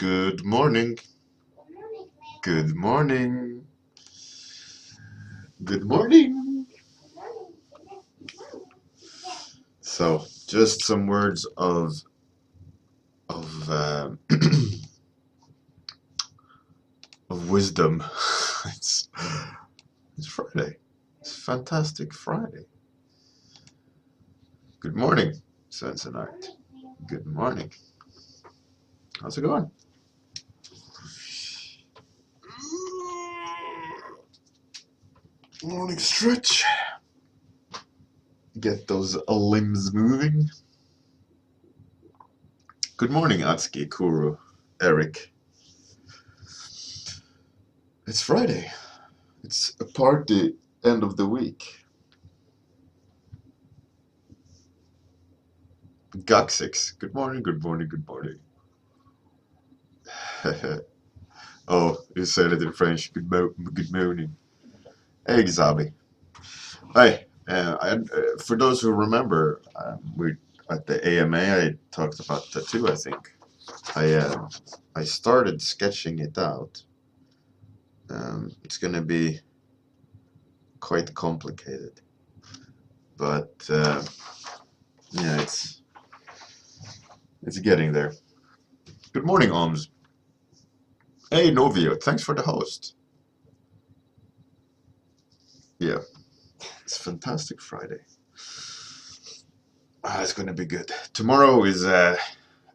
Good morning. Good morning. Good morning. So, just some words of of wisdom. it's it's Friday. It's fantastic Friday. Good morning, Svensson Art. Good morning. How's it going? Morning stretch. Get those limbs moving. Good morning, Atsuki, Kuru, Eric. It's Friday. It's a party end of the week. Gaxix. Good morning, good morning, good morning. Oh, you said it in French. Good morning. Hey, Xabi. Hi. For those who remember, we at the AMA I talked about tattoo. I think I started sketching it out. It's gonna be quite complicated, but yeah, it's getting there. Good morning, Oms. Hey, Novio. Thanks for the host. Yeah, it's fantastic Friday. It's gonna be good. Tomorrow is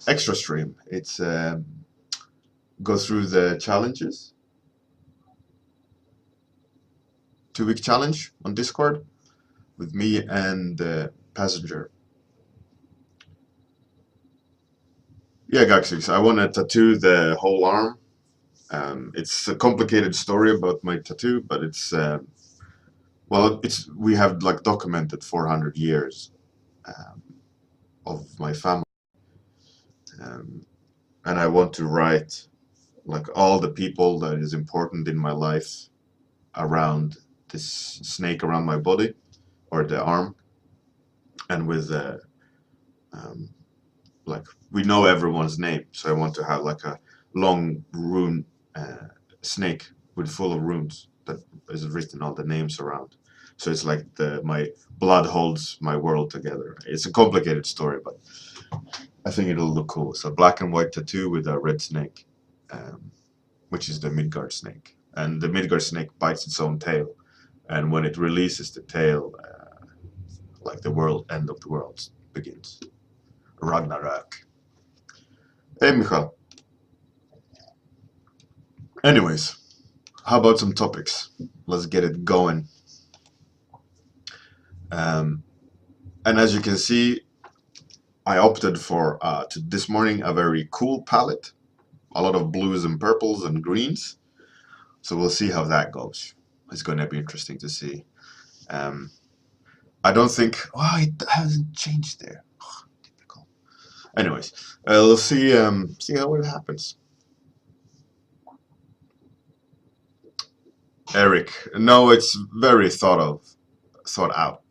extra stream. It's go through the challenges. 2-week challenge on Discord with me and Passenger. Yeah, Gaxix, I want to tattoo the whole arm. It's a complicated story about my tattoo, but it's well, we have like documented 400 years of my family, and I want to write like all the people that is important in my life around this snake around my body or the arm, and with like we know everyone's name, so I want to have like a long rune snake with full of runes that is written all the names around. So it's like my blood holds my world together. It's a complicated story, but I think it'll look cool. So black and white tattoo with a red snake, which is the Midgard snake, and the Midgard snake bites its own tail, and when it releases the tail, like the end of the world begins. Ragnarok. Hey, Michal. Anyways, how about some topics? Let's get it going. And as you can see, I opted for this morning a very cool palette, a lot of blues and purples and greens. So we'll see how that goes. It's going to be interesting to see. I don't think. Oh, it hasn't changed there. Oh, typical. Anyways, let's see how it happens. Eric, no, it's very thought out.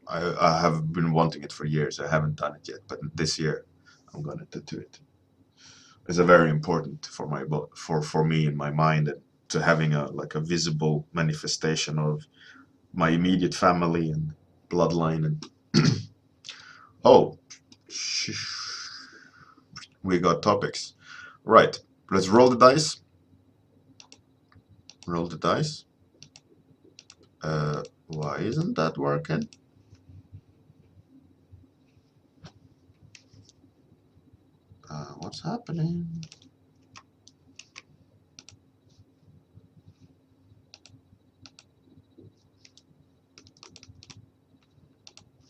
I have been wanting it for years. I haven't done it yet, but this year I'm gonna tattoo it. It's a very important for me in my mind, and to having a visible manifestation of my immediate family and bloodline. And oh, we got topics. Right, let's roll the dice. Roll the dice. Why isn't that working? What's happening?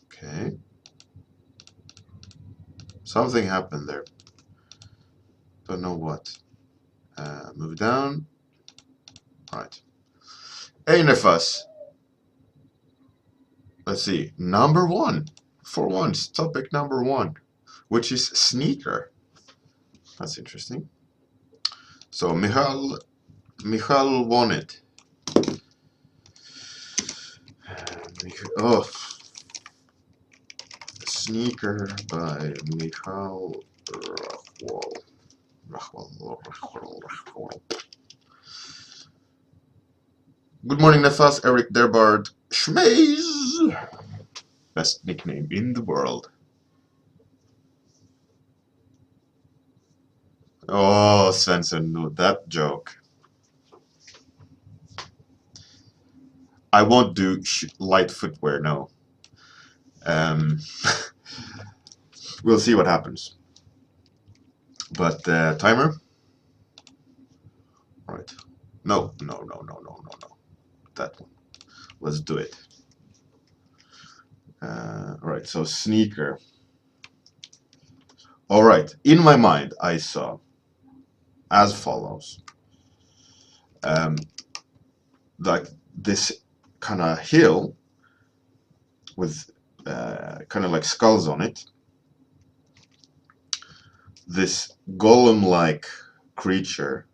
Okay. Something happened there. Don't know what. Move down. Right. Hey, Nefas. Let's see. Number one. For once, topic number one, which is sneaker. That's interesting. So Michal won it. Oh, Sneaker by Michal Rockwall. Good morning, Nefas, Eric Derbard, Schmaze! Best nickname in the world. Oh, Svensson knew that joke. I won't do light footwear, no. We'll see what happens. But timer? Right. No. That one. Let's do it. Right, so sneaker. All right, in my mind, I saw as follows. Like this kind of hill with kind of like skulls on it. This golem-like creature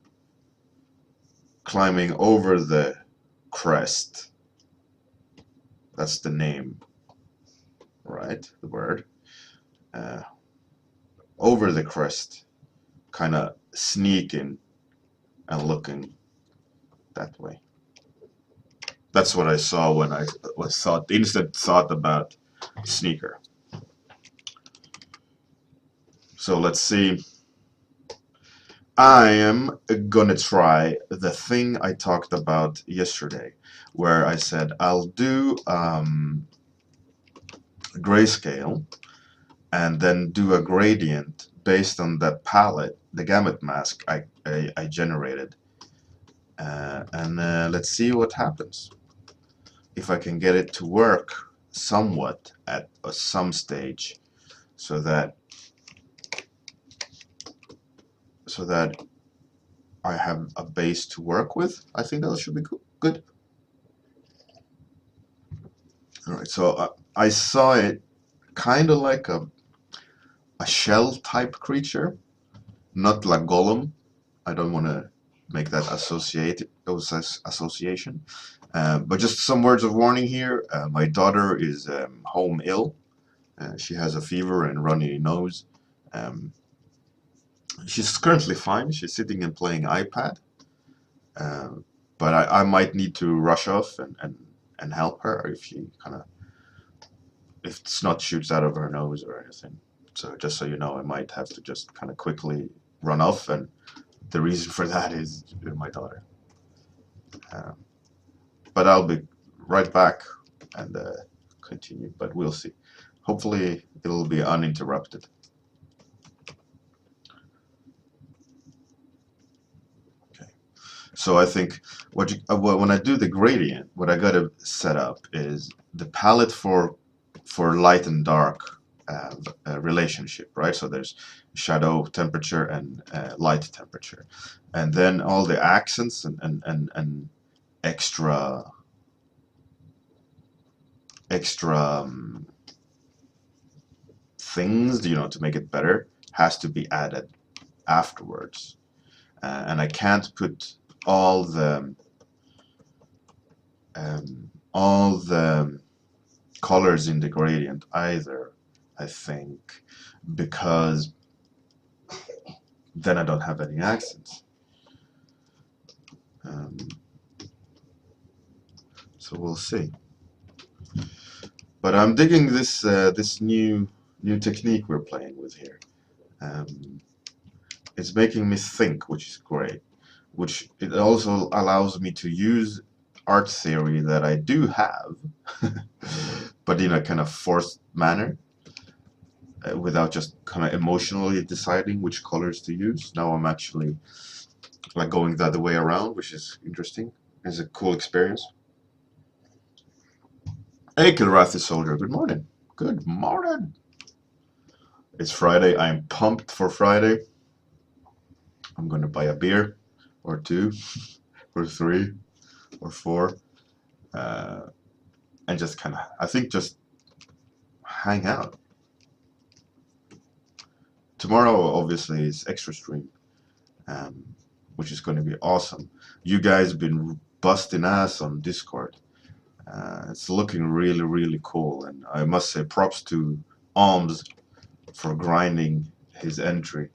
climbing over the crest. That's the name, right? The word. Over the crest, kind of sneaking and looking that way. That's what I saw when I instant thought about sneaker. So let's see. I am gonna try the thing I talked about yesterday, where I said I'll do grayscale and then do a gradient based on the palette, the gamut mask I generated. And let's see what happens. If I can get it to work somewhat at some stage, so that I have a base to work with. I think that should be good. All right, so I saw it kind of like a shell type creature, not like golem. I don't want to make that association. But just some words of warning here. My daughter is home ill. She has a fever and runny nose. She's currently fine. She's sitting and playing iPad. But I might need to rush off and help her if snot shoots out of her nose or anything. So just so you know, I might have to just kind of quickly run off, and the reason for that is my daughter. But I'll be right back and continue, but we'll see. Hopefully it'll be uninterrupted. Okay. So I think when I do the gradient, what I gotta set up is the palette for light and dark relationship, right? So there's shadow temperature and light temperature, and then all the accents and extra things, to make it better, has to be added afterwards. And I can't put all the colors in the gradient either, I think, because then I don't have any accents. So we'll see. But I'm digging this this new technique we're playing with here. It's making me think, which is great. Which it also allows me to use art theory that I do have, but in a kind of forced manner, without just kind of emotionally deciding which colors to use. Now I'm actually like going the other way around, which is interesting. It's a cool experience. Hey, Kilrathi Soldier, good morning. Good morning. It's Friday. I'm pumped for Friday. I'm going to buy a beer or two or three or four and just kind of, I think, just hang out. Tomorrow, obviously, is extra stream, which is going to be awesome. You guys have been busting ass on Discord. It's looking really, really cool, and I must say props to Alms for grinding his entry.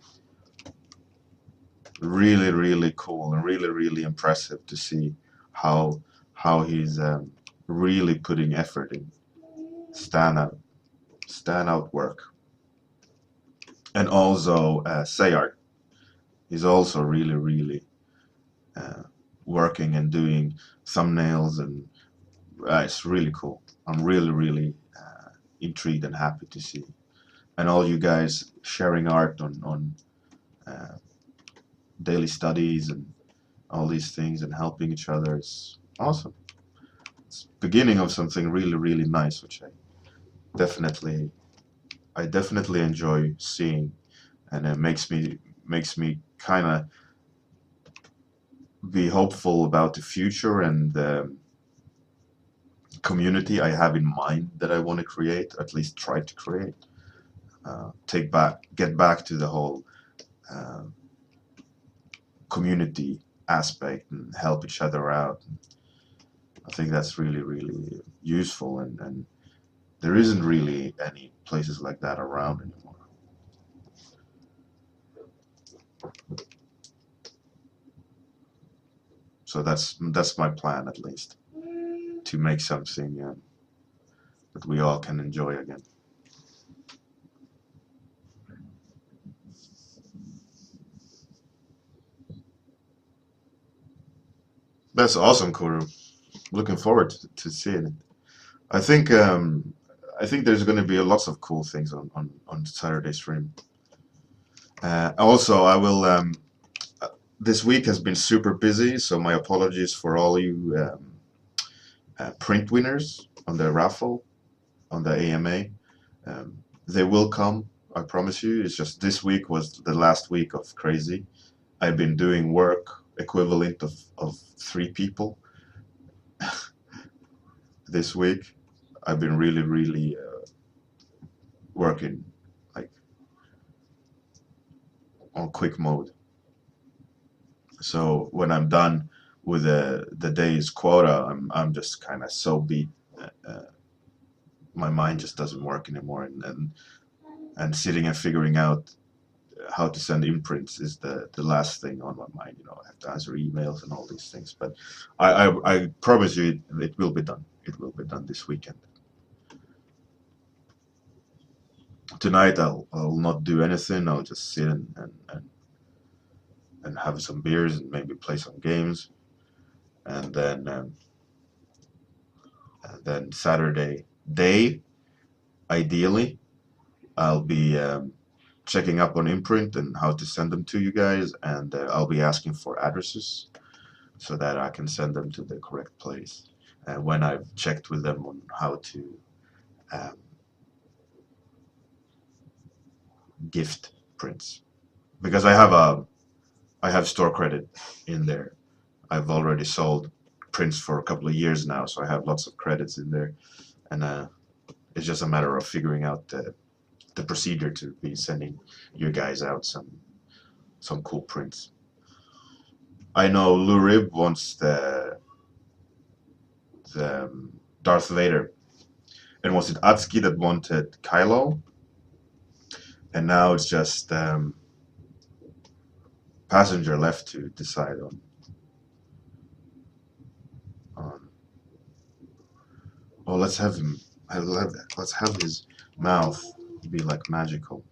really, really cool and really, really impressive to see how he's really putting effort in standout work. And also Sayart, he's also really, really uh, working and doing thumbnails, and it's really cool. I'm really, really intrigued and happy to see. And all you guys sharing art on uh, daily studies and all these things and helping each other is awesome. It's beginning of something really, really nice, which definitely I definitely enjoy seeing, and it makes me kind of be hopeful about the future and the community I have in mind that I want to create, at least try to create. Get back to the whole uh, community aspect and help each other out. I think that's really, really useful, and there isn't really any places like that around anymore. So that's my plan, at least, to make something that we all can enjoy again. That's awesome, Kuru. Looking forward to seeing it. I think I think there's going to be lots of cool things on Saturday stream. Also, I will. This week has been super busy, so my apologies for all you print winners on the raffle on the AMA. They will come, I promise you. It's just this week was the last week of crazy. I've been doing work equivalent of 3 people this week. I've been really, really working like on quick mode. So when I'm done with the day's quota, I'm just kind of so beat. Uh, my mind just doesn't work anymore, and sitting and figuring out how to send imprints is the last thing on my mind. I have to answer emails and all these things. But I promise you, it will be done. It will be done this weekend. Tonight I'll not do anything. I'll just sit and have some beers and maybe play some games, and then Saturday day, ideally, I'll be checking up on imprint and how to send them to you guys, and I'll be asking for addresses so that I can send them to the correct place. And when I've checked with them on how to um, gift prints, because I have store credit in there. I've already sold prints for a couple of years now, so I have lots of credits in there, and it's just a matter of figuring out the procedure to be sending you guys out some cool prints. I know Lurib wants the Darth Vader, and was it Atsuki that wanted Kylo? And now it's just Passenger left to decide on. Oh, let's have him. Let's have his mouth be like magical,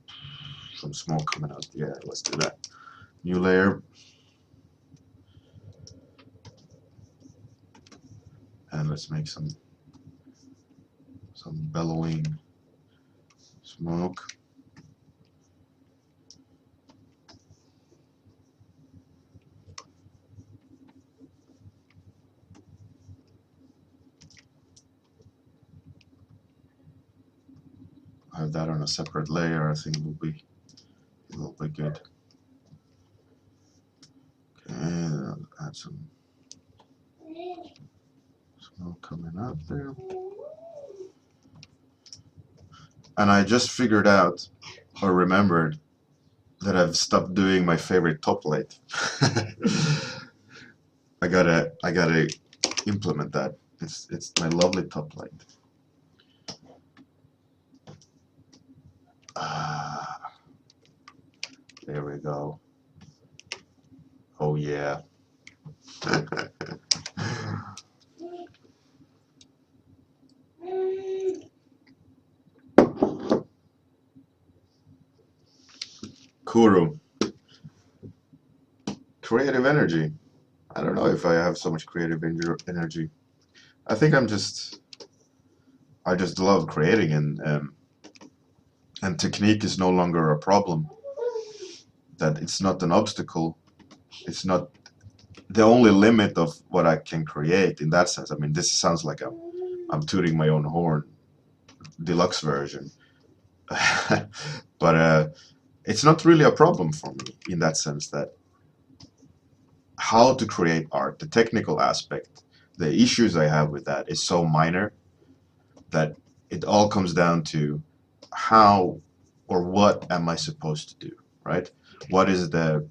some smoke coming out. Yeah, let's do that. New layer, and let's make some bellowing smoke. Have that on a separate layer. I think it will be good. Okay, add some smoke coming out there. And I just figured out or remembered that I've stopped doing my favorite top light. I gotta implement that. It's my lovely top light. Ah, there we go. Oh yeah. Kuru. Creative energy. I don't know if I have so much creative energy. I think I just love creating, and technique is no longer a problem. That it's not an obstacle. It's not the only limit of what I can create in that sense. I mean, this sounds like I'm tooting my own horn, deluxe version, but it's not really a problem for me in that sense. That how to create art, the technical aspect, the issues I have with that is so minor that it all comes down to how or what am I supposed to do, right? What is the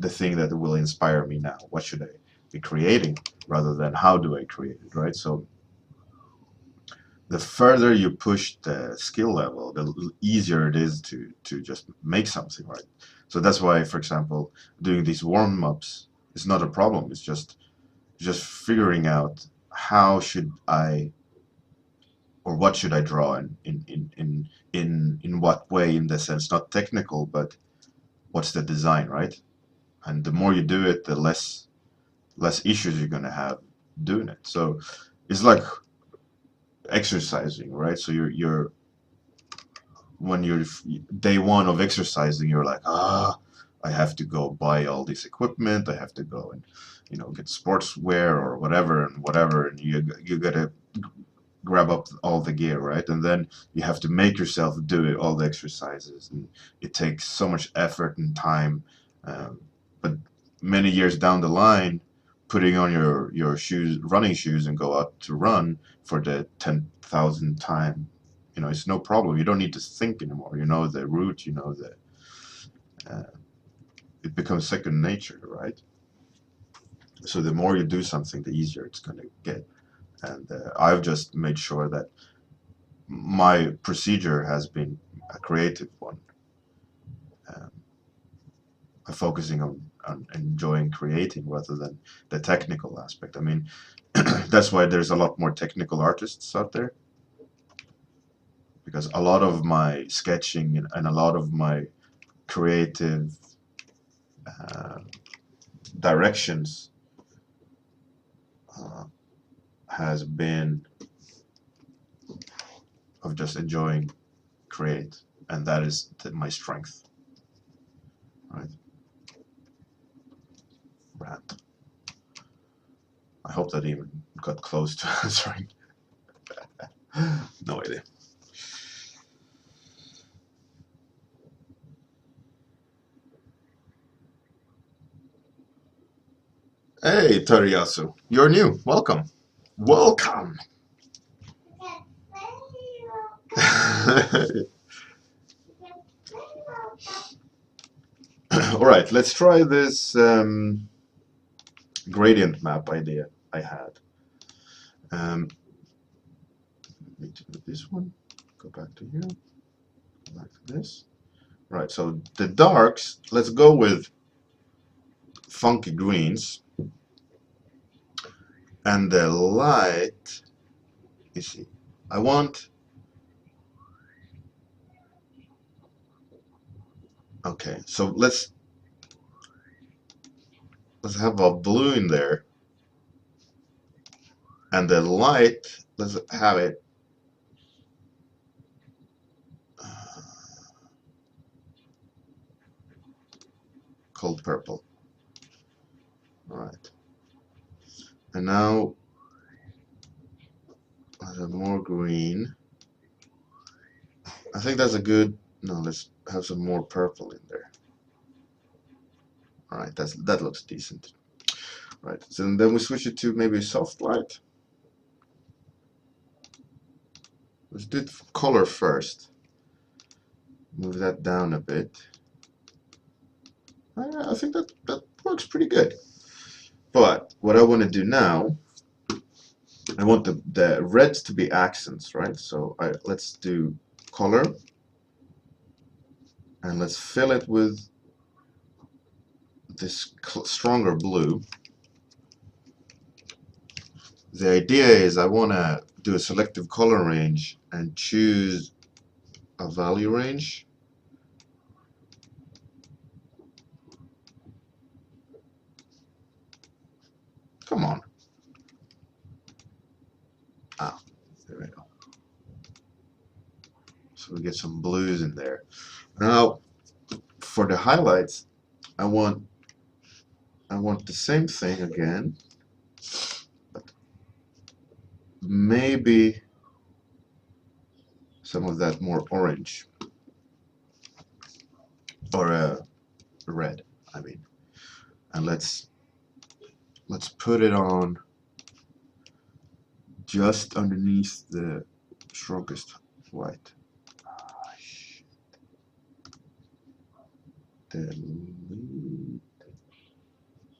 thing that will inspire me now? What should I be creating rather than how do I create it, right? So the further you push the skill level, the easier it is to just make something, right? So that's why, for example, doing these warm-ups is not a problem. It's just figuring out how should I or what should I draw in what way, in the sense not technical, but what's the design, right? And the more you do it, the less issues you're gonna have doing it. So it's like exercising, right? So you're when you're day one of exercising, you're like, I have to go buy all this equipment. I have to go and get sportswear or whatever, and you gotta grab up all the gear, right? And then you have to make yourself do it, all the exercises, and it takes so much effort and time. But many years down the line, putting on your shoes, running shoes, and go out to run for the 10,000th time, it's no problem. You don't need to think anymore. You know the route. You know it becomes second nature, right? So the more you do something, the easier it's going to get. And I've just made sure that my procedure has been a creative one, focusing on enjoying creating rather than the technical aspect. I mean, that's why there's a lot more technical artists out there, because a lot of my sketching and a lot of my creative directions has been of just enjoying create, and that is my strength, right? Rant. I hope that even got close to answering. No idea. Hey, Toriyasu, you're new. Welcome. Welcome. All right, let's try this gradient map idea I had. Need to do this one. Go back to here. Go back to this. Right, so the darks, let's go with funky greens. And the light, you see, I want, okay, so let's have a blue in there. And the light, let's have it cold purple. All right. And now I have more green. I think that's a good, no, let's have some more purple in there. All right, that looks decent. Right, so then we switch it to maybe soft light. Let's do color first. Move that down a bit. I think that works pretty good. But what I want to do now, I want the reds to be accents, right? So let's do color, and let's fill it with this stronger blue. The idea is I want to do a selective color range and choose a value range. Come on. Ah, there we go. So we get some blues in there. Now, for the highlights, I want the same thing again, but maybe some of that more orange or red, I mean. And let's put it on just underneath the strongest white.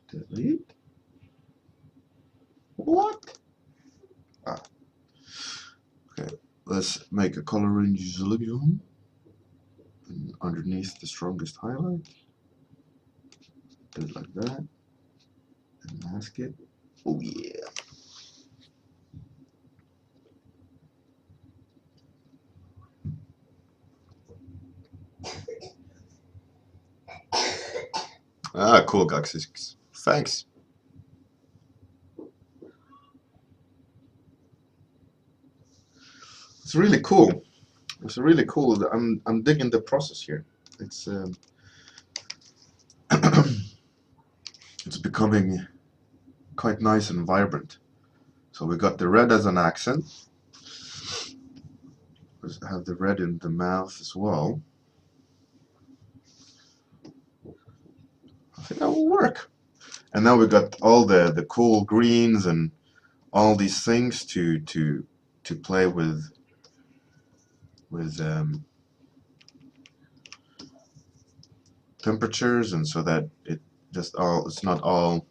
Delete. What? Ah. Okay. Let's make a color range selection underneath the strongest highlight. Do it like that. And mask it. Oh yeah. Ah, cool, Gaxix. Thanks. It's really cool. It's really cool. I'm digging the process here. It's it's becoming quite nice and vibrant. So we got the red as an accent. Let's have the red in the mouth as well. I think that will work. And now we got all the cool greens and all these things to play with temperatures, and so that it's not all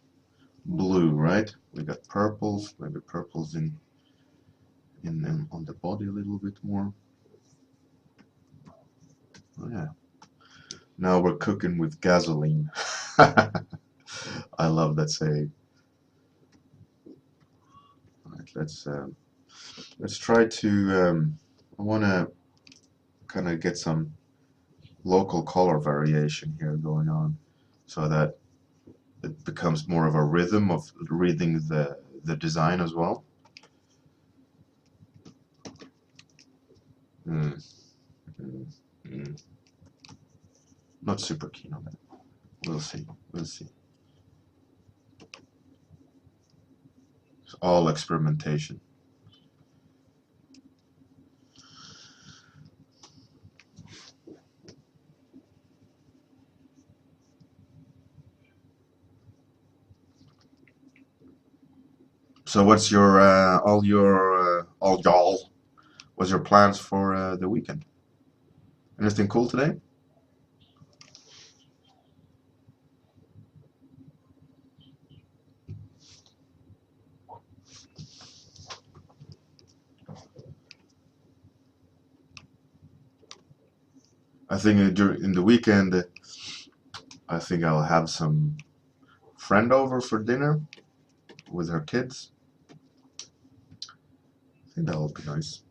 blue, right? We got purples, maybe purples in on the body a little bit more. Oh yeah. Now we're cooking with gasoline. I love that saying. All right, let's try to. I want to kind of get some local color variation here going on, so that it becomes more of a rhythm of reading the design as well. Not super keen on that. We'll see. We'll see. It's all experimentation. So what's your all y'all? What's your plans for the weekend? Anything cool today? I think in the weekend, I think I'll have some friend over for dinner with her kids. I think that'll be nice.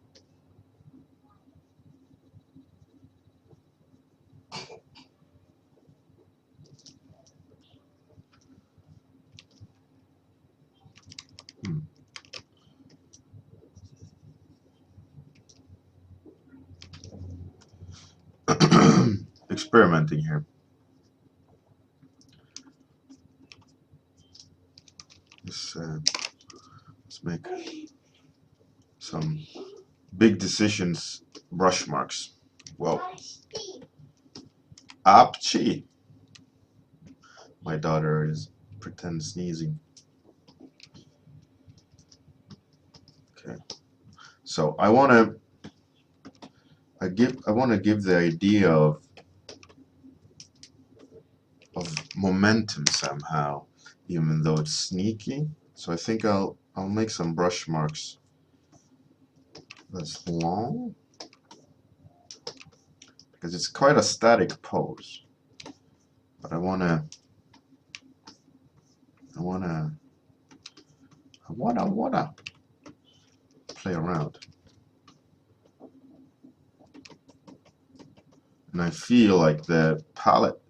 Experimenting here. Let's make some big decisions brush marks. Whoa. Apchi. My daughter is pretend sneezing. Okay. So I want to give the idea of momentum somehow, even though it's sneaky. So I think I'll make some brush marks that's long, because it's quite a static pose. But I want to I wanna play around. And I feel like the palette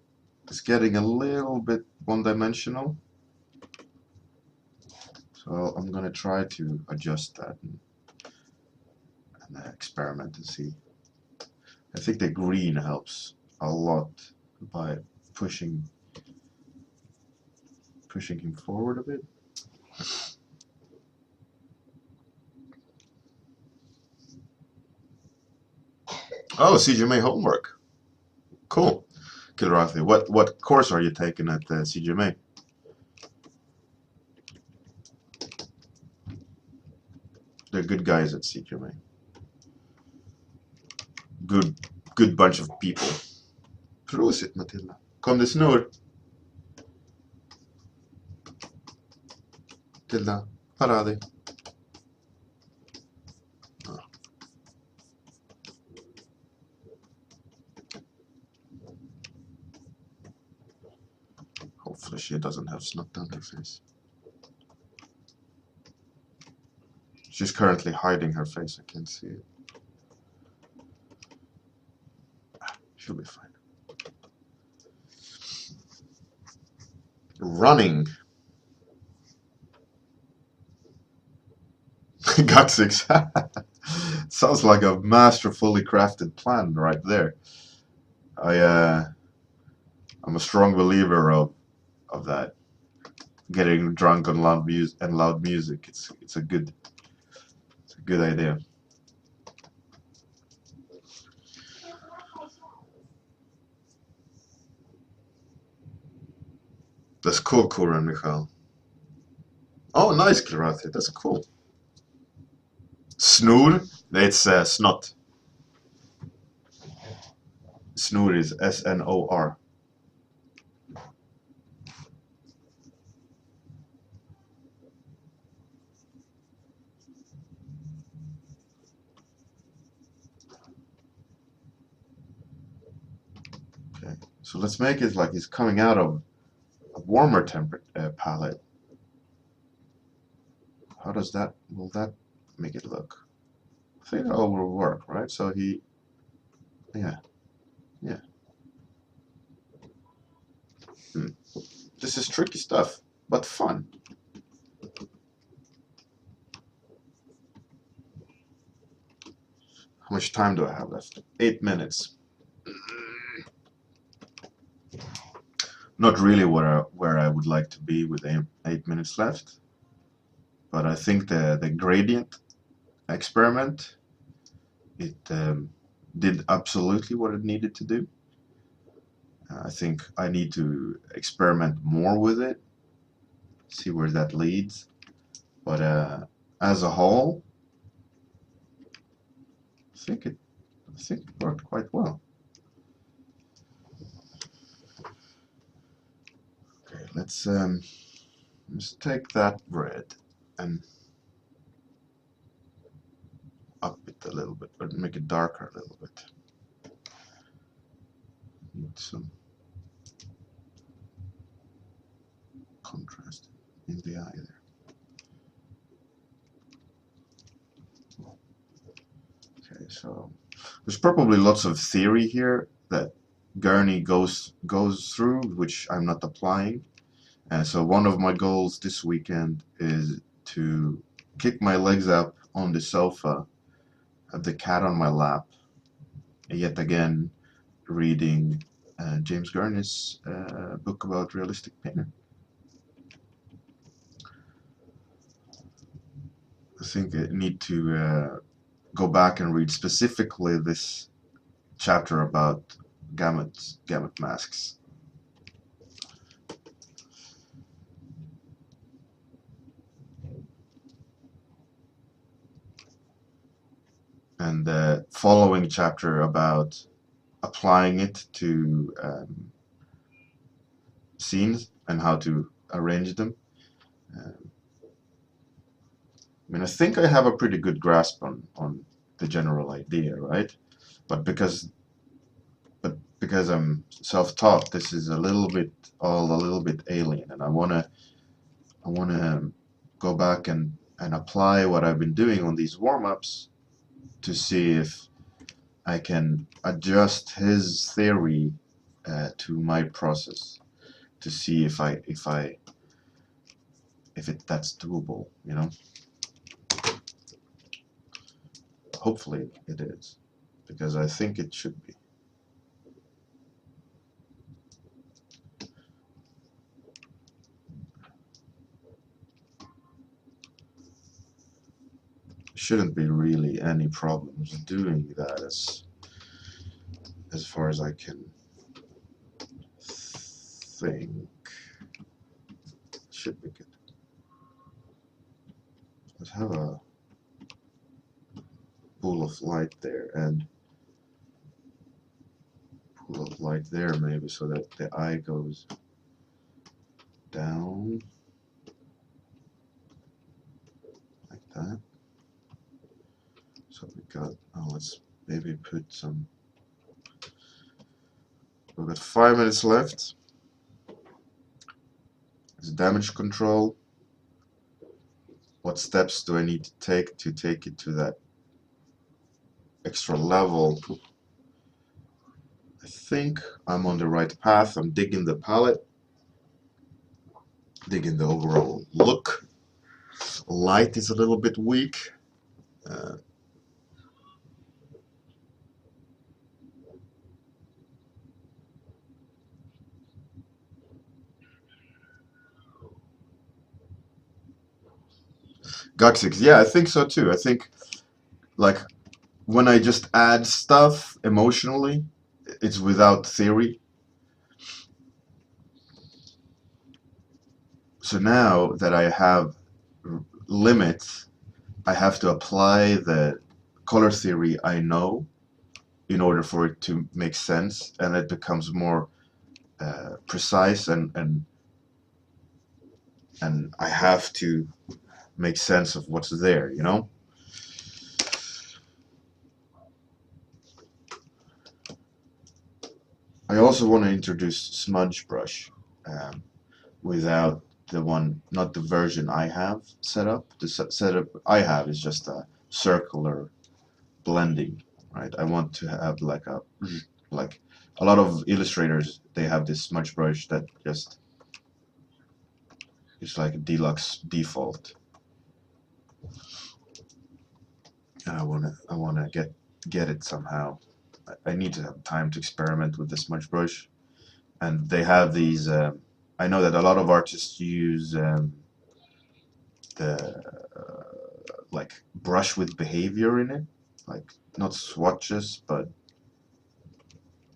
is getting a little bit one-dimensional. So I'm gonna try to adjust that and experiment and see. I think the green helps a lot by pushing him forward a bit. Oh, CGMA homework. Cool. Kilrathi, what course are you taking at the CGMA? They're good guys at CGMA. Good bunch of people. Prosit, Matilda. Kom det snurr? Matilda, paradi. Oh. Hopefully she doesn't have snot down her face. She's currently hiding her face, I can't see it. She'll be fine. Running. Got 6. Sounds like a masterfully crafted plan right there. I'm a strong believer of that. Getting drunk on loud music. It's a good idea. That's cool, Kura and Michal. Oh, nice, Kilrathi. That's cool. Snor? It's snot. Snor is S-N-O-R. Okay, so let's make it like he's coming out of a warmer palette. How does that, will that make it look? I think that will work, right? So he, yeah. This is tricky stuff, but fun. How much time do I have left? 8 minutes. Not really where I would like to be with 8 minutes left, but I think the gradient experiment, it did absolutely what it needed to do. I think I need to experiment more with it, see where that leads. But as a whole, I think it worked quite well. Okay, let's take that red and up it a little bit, but make it darker a little bit. Need some contrast in the eye there. Okay, so there's probably lots of theory here that Gurney goes through, which I'm not applying. And so one of my goals this weekend is to kick my legs up on the sofa, have the cat on my lap, yet again reading James Gurney's book about realistic painting. I think I need to go back and read specifically this chapter about gamut masks. And the following chapter about applying it to scenes and how to arrange them. I mean, I think I have a pretty good grasp on the general idea, right? But because I'm self-taught, this is a little bit alien, and I want to I want to go back and apply what I've been doing on these warm-ups to see if I can adjust his theory to my process, to see if that's doable, you know. Hopefully it is, because I think it should be. Shouldn't be really any problems doing that, as far as I can think. Should be good. Let's have a pool of light there, and pool of light there maybe, so that the eye goes down like that. So we got, let's maybe put some, we've got 5 minutes left. It's damage control. What steps do I need to take it to that extra level? I think I'm on the right path. I'm digging the palette, digging the overall look. Light is a little bit weak. GOG6, yeah, I think so too. I think, like, when I just add stuff emotionally, it's without theory. So now that I have limits, I have to apply the color theory I know in order for it to make sense, and it becomes more precise, and I have to make sense of what's there, you know? I also want to introduce smudge brush without the one, not the version I have set up. The setup I have is just a circular blending, right? I want to have like a lot of illustrators, they have this smudge brush that just is like a deluxe default, and I wanna get it somehow. I need to have time to experiment with the smudge brush, and they have these. I know that a lot of artists use the like brush with behavior in it, like not swatches, but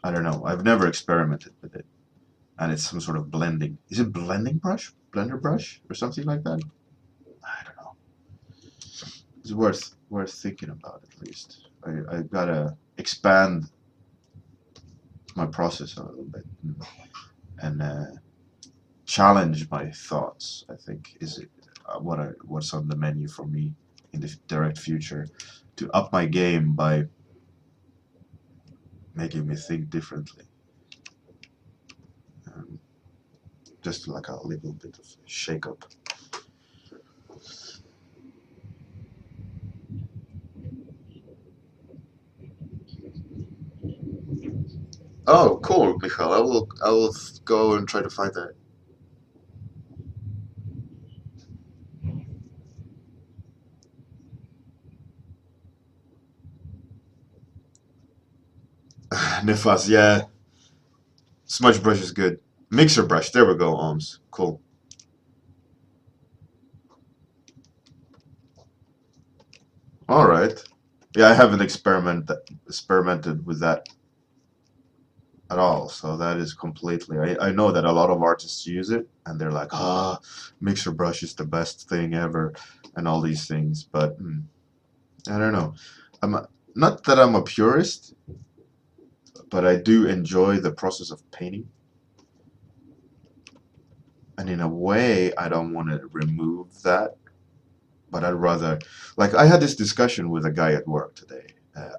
I don't know. I've never experimented with it, and it's some sort of blending. Is it blending brush, blender brush, or something like that? I don't know. It's worth thinking about at least. I gotta expand my process a little bit, and challenge my thoughts. I think is it what's on the menu for me in the direct future, to up my game by making me think differently. Just like a little bit of shake up. Oh, cool, Michal. I will go and try to find that. Nifas, yeah. Smudge brush is good. Mixer brush, there we go, Alms. Cool. Alright. Yeah, I haven't experimented with that at all, so that is completely. I know that a lot of artists use it, and they're like, mixer brush is the best thing ever, and all these things, but I don't know. Not that I'm a purist, but I do enjoy the process of painting. And in a way, I don't want to remove that, but I'd rather, like, I had this discussion with a guy at work today,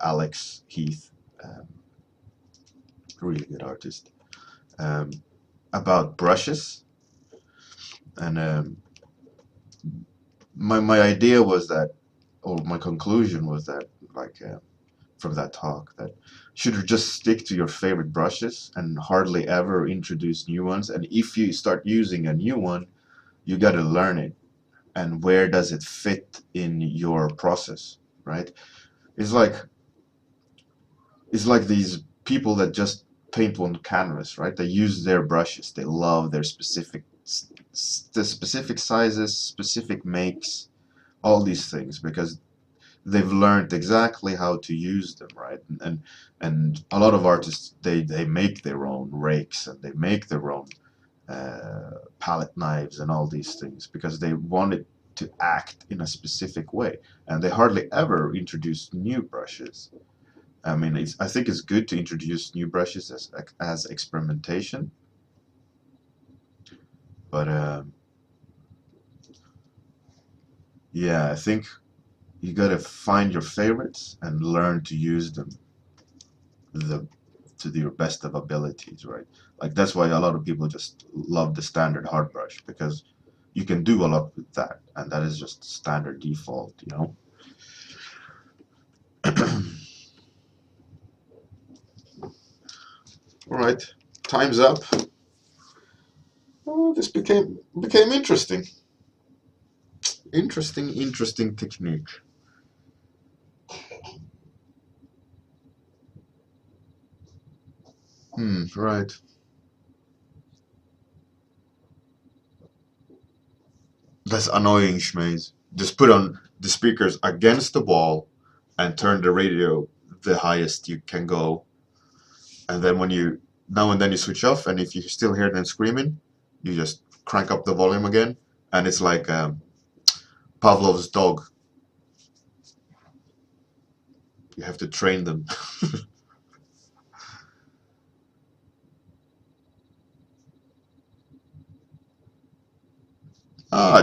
Alex Heath, really good artist, um, about brushes, and my idea was that, or my conclusion was that, like from that talk, that you should just stick to your favorite brushes and hardly ever introduce new ones. And if you start using a new one, you got to learn it and where does it fit in your process, right? It's like it's like these people that just paint on canvas, right? They use their brushes. They love their the specific sizes, specific makes, all these things because they've learned exactly how to use them, right? And a lot of artists they make their own rakes and they make their own palette knives and all these things because they want it to act in a specific way, and they hardly ever introduce new brushes. I mean, I think it's good to introduce new brushes as experimentation, but yeah, I think you gotta find your favorites and learn to use them the to your best of abilities, right? Like that's why a lot of people just love the standard hard brush because you can do a lot with that, and that is just standard default, you know. All right, time's up. Oh, this became interesting. Interesting technique. Right. That's annoying, Schmaze. Just put on the speakers against the wall and turn the radio the highest you can go. And then when you now and then you switch off, and if you still hear them screaming, you just crank up the volume again, and it's like Pavlov's dog. You have to train them.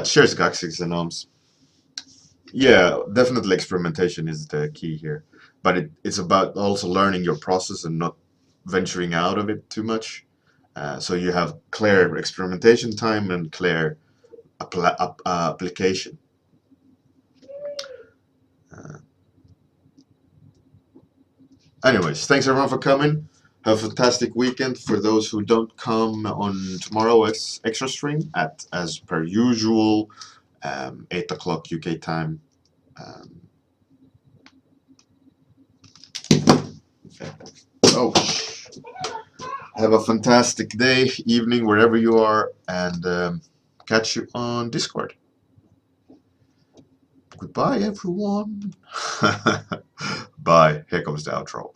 Cheers, Gaxix and Ohms. Yeah, definitely experimentation is the key here. But it's about also learning your process and not venturing out of it too much. So you have clear experimentation time and clear application. Uh, Anyways, thanks everyone for coming. Have a fantastic weekend. For those who don't come on tomorrow, it's extra stream at, as per usual, 8 o'clock UK time. Um, oh, have a fantastic day, evening, wherever you are, and catch you on Discord. Goodbye, everyone. Bye. Here comes the outro.